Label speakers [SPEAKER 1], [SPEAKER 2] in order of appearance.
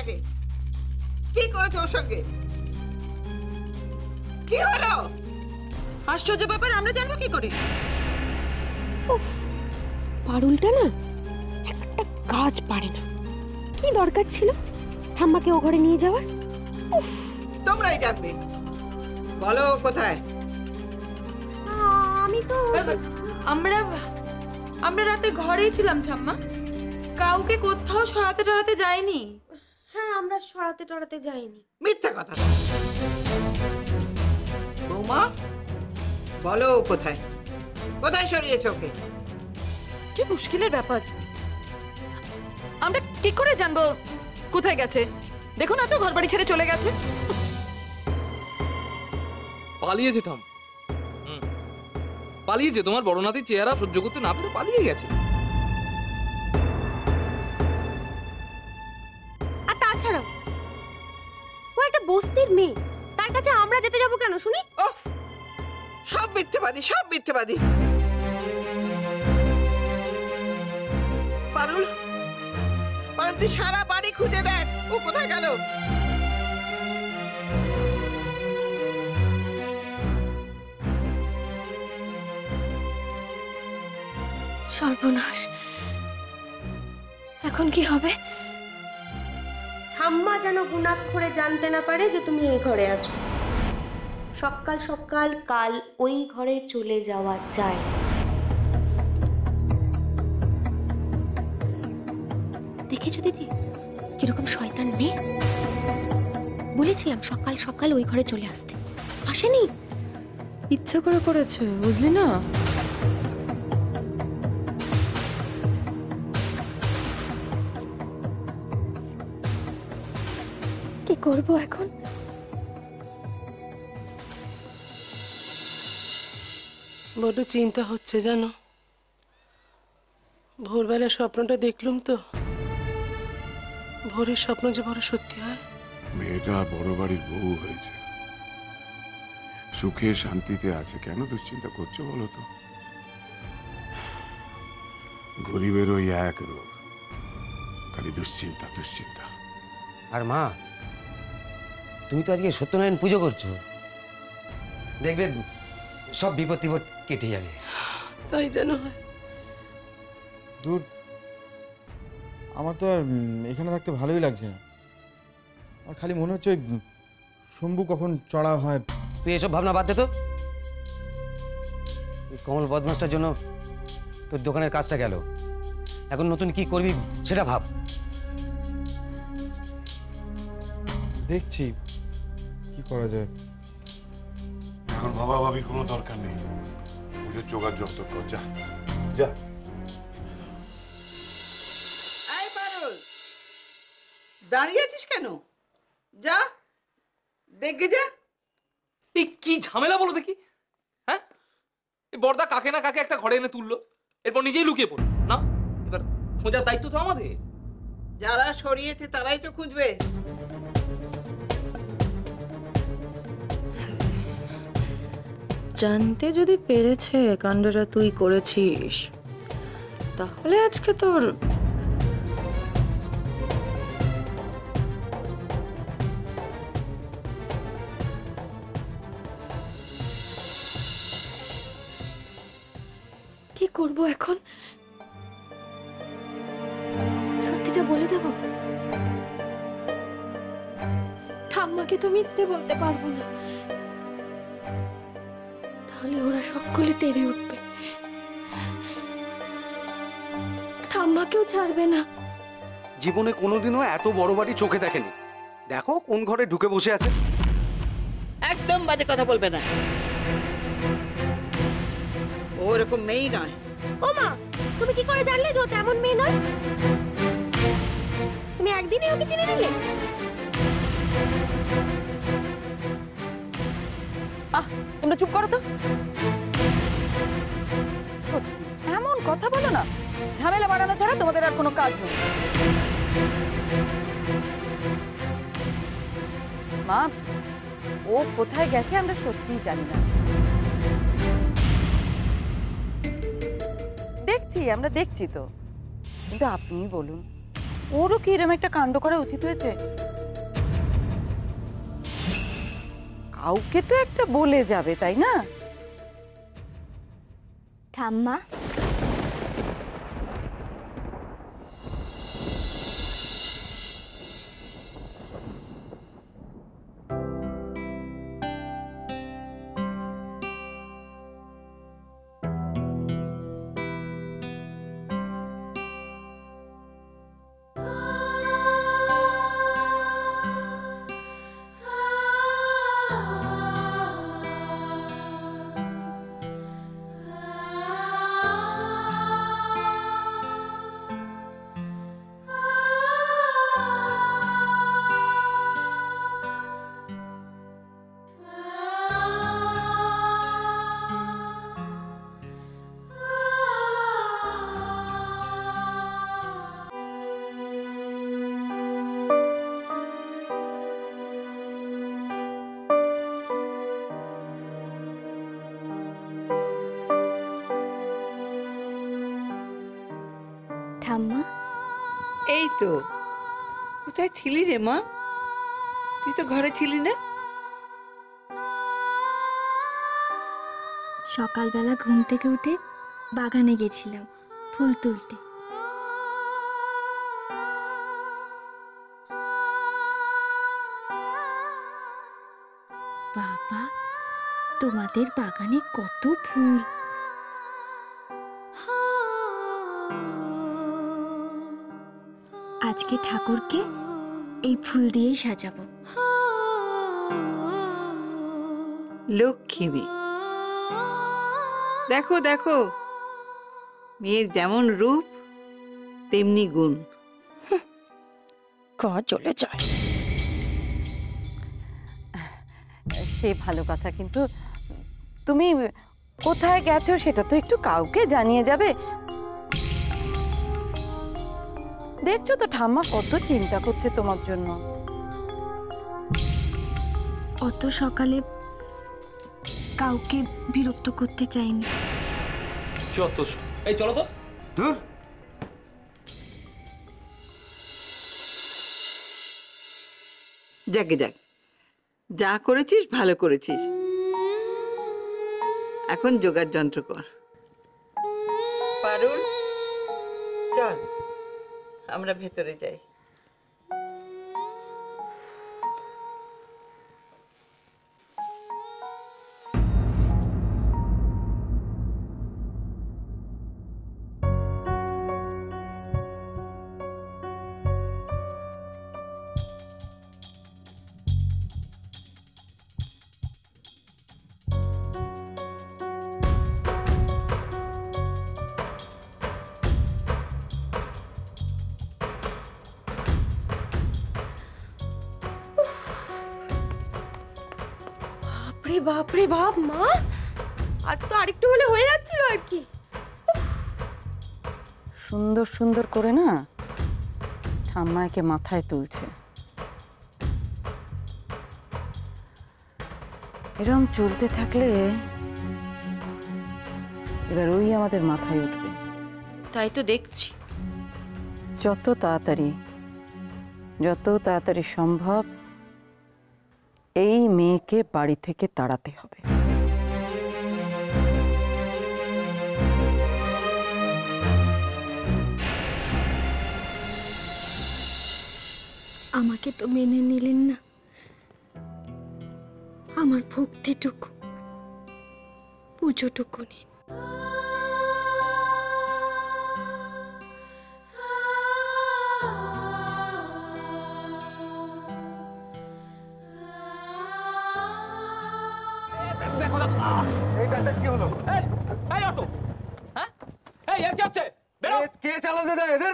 [SPEAKER 1] মেয়েটাকে? কি করেছো ওর সঙ্গে? কি হলো?
[SPEAKER 2] আশ্চর্য ব্যাপার, আমরা জানবো কি করে?
[SPEAKER 3] পারুলটা না একটা কাজ পারে না। কি দরকার ছিল ঠাম্মাকে ও ঘরে নিয়ে যাওয়ার?
[SPEAKER 1] তোমরাই জানবে। বলো কোথায়?
[SPEAKER 3] আমি তো
[SPEAKER 2] আমরা রাতে ঘরেই ছিলাম ঠাম্মা, কাউকে কোথাও সরাতে টরাতে যাইনি।
[SPEAKER 3] হ্যাঁ, আমরা সরাতে টরাতে যাইনি।
[SPEAKER 1] মিথ্যা কথা। বৌমা বলো কোথায়? কোথায় সরিয়েছো ওকে?
[SPEAKER 2] কি মুশকিলের ব্যাপার, আমরা কি করে জানবো কোথায় গেছে? দেখো না তো, ঘর বাড়ি ছেড়ে চলে গেছে।
[SPEAKER 4] পালিয়েছে ঠাম, পালিয়েছে। তোমার বড় নাতির চেহারা সহ্য করতে না পেরে পালিয়ে গেছে।
[SPEAKER 3] আর তাছাড়াও ও একটা বস্তির মেয়ে, তার কাছে আমরা যেতে যাবো কেন শুনি?
[SPEAKER 1] সব মিথ্যেবাদী, সব মিথ্যেবাদী। পারুল, পারুল তুই সারা বাড়ি খুঁজে দেখ ও কোথায় গেল।
[SPEAKER 3] সর্বনাশ, এখন কি হবে? ঠাম্মা যেন গুণাক্ষরে জানতে না পারে যে তুমি এই ঘরে আছো। সকাল সকাল কাল ওই ঘরে চলে যাওয়া যায়। দেখেছো দিদি কিরকম শয়তান মেয়ে? বলেছিলাম সকাল সকাল ওই ঘরে চলে আসতে, আসেনি।
[SPEAKER 2] ইচ্ছে করে করেছে, বুঝলি না?
[SPEAKER 3] কি করবো এখন?
[SPEAKER 5] বড় চিন্তা হচ্ছে জানো। ভোরবেলা স্বপ্নটা দেখলুম তো, ভোরের স্বপ্ন যে বড় সত্যি হয়।
[SPEAKER 6] মেয়েটা বড় বাড়ির বউ হয়েছে, সুখে শান্তিতে আছে, কেন দুশ্চিন্তা করছো বলো তো? গরিবের ওই এক রোগ, খালি দুশ্চিন্তা দুশ্চিন্তা।
[SPEAKER 7] আর মা, তুমি তো আজকে সত্যনারায়ণ পুজো করছো, দেখবে সব বিপদ টিপদ কেটে যাবে।
[SPEAKER 5] তাই যেন হয়।
[SPEAKER 8] দূর, আমার তো আর এখানে থাকতে ভালোই লাগছে না। আর খালি মনে হচ্ছে ওই শম্ভু কখন চড়া হয়।
[SPEAKER 7] তুই এসব ভাবনা বাদ দে তো। এই কমল বদমাসটার জন্য তোর দোকানের কাজটা গেল, এখন নতুন কি করবি সেটা ভাব।
[SPEAKER 8] দেখছি কি করা যায়।
[SPEAKER 6] এখন বাবা ভাবির কোনো দরকার নেই, বুঝে জোগাড় যত কর। যা যা।
[SPEAKER 1] এই পারুল, দাঁড়িয়ে আছিস কেন? যা দেখে যা।
[SPEAKER 4] এই কি ঝামেলা বলো দেখি? হ্যাঁ, এই বড়দা কাকে না কাকে একটা ঘরে এনে তুললো, এরপর নিজেই লুকিয়ে পড়লো না। এবার খোঁজার দায়িত্ব তো আমাদের।
[SPEAKER 1] যারা সরিয়েছে তারাই তো খুঁজবে।
[SPEAKER 2] জানতে যদি পেরেছে কাণ্ডটা তুই করেছিস, তাহলে আজকে তোর
[SPEAKER 3] কি করব এখন? সত্যিটা বলে দেব? ঠাম্মাকে তো মিথ্যে বলতে পারবো না, তাহলে ওরা সকলে তেড়ে উঠবে, ঠাম্মাকেও ছাড়বে না।
[SPEAKER 9] জীবনে কোনোদিনও এত বড় বাড়ি চোখে দেখেনি। দেখো কোন ঘরে ঢুকে বসে আছে।
[SPEAKER 1] একদম বাজে কথা বলবে না, ওরকম মেয়েই নয়।
[SPEAKER 3] ও মা, তুমি কি করে জানলে যে ও তেমন মেয়ে নয়? তুমি একদিনই ওকে চিনে নিলে?
[SPEAKER 2] তোমরা চুপ করো তো। সত্যি এমন কথা বলো না, ঝামেলা বাড়ানো ছাড়া তোমাদের আর কোনো কাজ নেই। মা, ও কোথায় গেছে আমরা সত্যিই জানি না। আমরা দেখছি তো, কিন্তু আপনি বলুন
[SPEAKER 10] ওরও কি এরকম একটা কাণ্ড করা উচিত হয়েছে? কাউকে তো একটা বলে যাবে, তাই না?
[SPEAKER 11] ঠাম্মা, ঠাম্মা,
[SPEAKER 1] এই তো, কোথায় ছিলি রে মা? তুই তো ঘরে ছিলি না?
[SPEAKER 11] সকালবেলা ঘুম থেকে উঠে বাগানে গেছিলাম ফুল তুলতে। বাবা, তোমাদের বাগানে কত ফুল! আজকে ঠাকুরকে এই ফুল দিয়েই সাজাবো।
[SPEAKER 1] লক্ষ্মী মেয়ে, দেখো দেখো, মেয়ের যেমন রূপ তেমনি গুণ।
[SPEAKER 10] চলে যায় সে ভালো কথা, কিন্তু তুমি কোথায় গেছো সেটা তো একটু কাউকে জানিয়ে যাবে। দেখছো তো ঠাম্মা কত চিন্তা করছে তোমার জন্য।
[SPEAKER 11] অত সকালে কাউকে বিরক্ত করতে চাইনি।
[SPEAKER 4] যত এই চলো তো।
[SPEAKER 7] দূর।
[SPEAKER 1] যাকে যাক, যা করেছিস ভালো করেছিস। এখন যোগার যন্ত্র কর। পারুল, চল আমরা ভেতরে যাই।
[SPEAKER 3] বাপরে বাপ মা, আজ তো আরেকটু হলে হয়ে যাচ্ছিল আর কি।
[SPEAKER 10] সুন্দর সুন্দর করে না ঠাম্মাকে মাথায় তুলছে। এরকম চলতে থাকলে এবার ওই আমাদের মাথায় উঠবে।
[SPEAKER 3] তাই তো দেখছি।
[SPEAKER 10] যত তাড়াতাড়ি সম্ভব এই মেয়েকে বাড়ি থেকে তাড়াতে হবে।
[SPEAKER 11] আমাকে তো মেনে নিলেন না, আমার ভক্তিটুকু, পুজোটুকু নিন।
[SPEAKER 4] কি হলো? এই অটো, হ্যাঁ? এই এর কি হচ্ছে? বেরো।
[SPEAKER 8] কে চালাতে দেয় এদের?